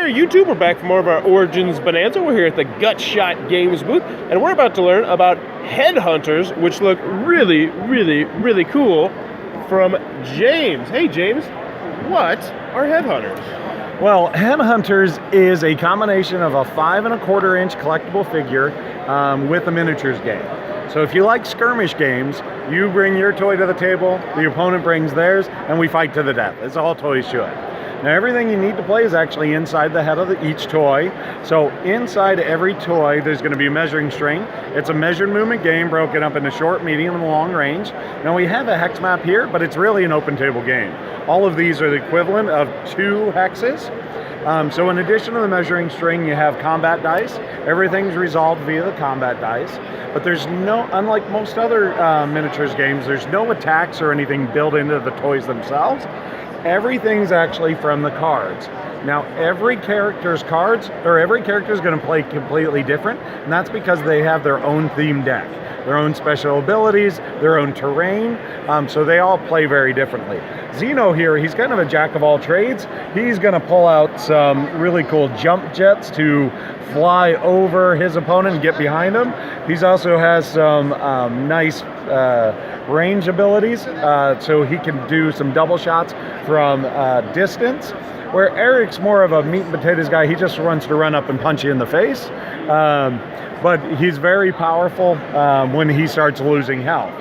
YouTube. We're back for more of our Origins Bonanza. We're here at the Gutshot Games booth, and we're about to learn about headhunters, which look really, really, really cool, from James. Hey, James, what are headhunters? Well, Headhunters is a combination of a 5 1/4 inch collectible figure with a miniatures game. So if you like skirmish games, you bring your toy to the table, the opponent brings theirs, and we fight to the death. It's all toys should. Now everything you need to play is actually inside the head of each toy. So inside every toy there's going to be a measuring string. It's a measured movement game broken up into short, medium, and long range. Now we have a hex map here, but it's really an open table game. All of these are the equivalent of 2 hexes. So in addition to the measuring string, you have combat dice. Everything's resolved via the combat dice. But there's no, unlike most other miniatures games, there's no attacks or anything built into the toys themselves. Everything's actually from the cards. Now every character's cards, or every character is going to play completely different, and that's because they have their own theme deck, their own special abilities, their own terrain, so they all play very differently. Zeno here, he's kind of a jack of all trades. He's going to pull out some really cool jump jets to fly over his opponent and get behind him. He also has some nice range abilities, so he can do some double shots from distance. Where Eric's more of a meat and potatoes guy, he just wants to run up and punch you in the face. But he's very powerful when he starts losing health.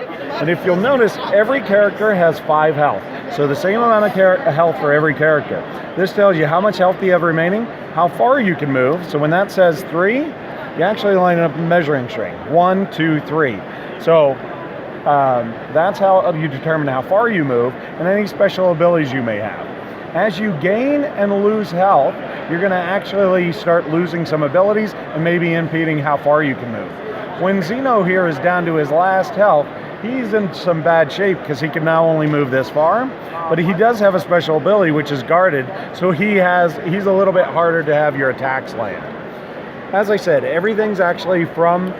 And if you'll notice, every character has 5 health. So the same amount of health for every character. This tells you how much health you have remaining, how far you can move. So when that says 3, you actually line up a measuring string. 1, 2, 3. So that's how you determine how far you move and any special abilities you may have. As you gain and lose health, you're going to actually start losing some abilities and maybe impeding how far you can move. When Zeno here is down to his last health, he's in some bad shape because he can now only move this far, but he does have a special ability which is guarded, so he's a little bit harder to have your attacks land. As I said, everything's actually from,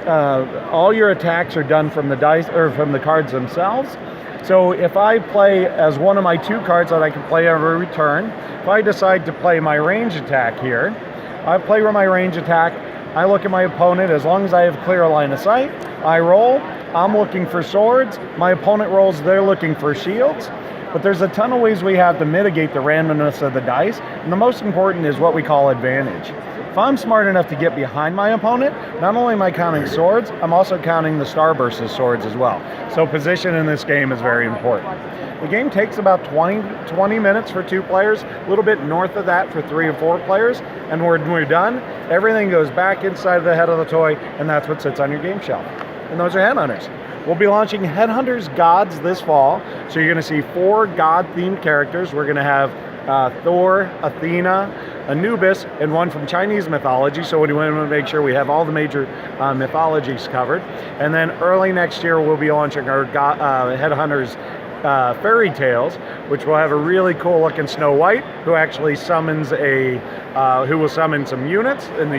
all your attacks are done from the dice, or from the cards themselves. So if I play as one of my 2 cards that I can play every turn, if I decide to play my range attack here, I play with my range attack, I look at my opponent, as long as I have clear line of sight, I roll, I'm looking for swords, my opponent rolls, they're looking for shields. But there's a ton of ways we have to mitigate the randomness of the dice, and the most important is what we call advantage. If I'm smart enough to get behind my opponent, not only am I counting swords, I'm also counting the starbursts as swords as well. So position in this game is very important. The game takes about 20 minutes for 2 players, a little bit north of that for 3 or 4 players, and when we're done, everything goes back inside the head of the toy, and that's what sits on your game shelf. And those are Headhunters. We'll be launching Headhunters Gods this fall, so you're going to see 4 God-themed characters. We're going to have Thor, Athena, Anubis, and one from Chinese mythology, so we want to make sure we have all the major mythologies covered. And then early next year, we'll be launching our Headhunters Fairy Tales, which will have a really cool looking Snow White, who actually summons who will summon some units, and the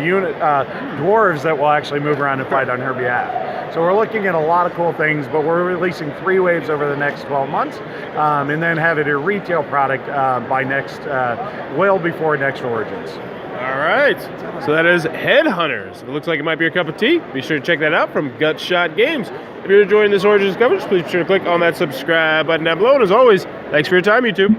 dwarves that will actually move around and fight on her behalf. So we're looking at a lot of cool things, but we're releasing 3 waves over the next 12 months, and then have it a retail product by well before next Origins. All right, so that is Headhunters. It looks like it might be your cup of tea. Be sure to check that out from Gutshot Games. If you're enjoying this Origins coverage, please be sure to click on that subscribe button down below. And as always, thanks for your time, YouTube.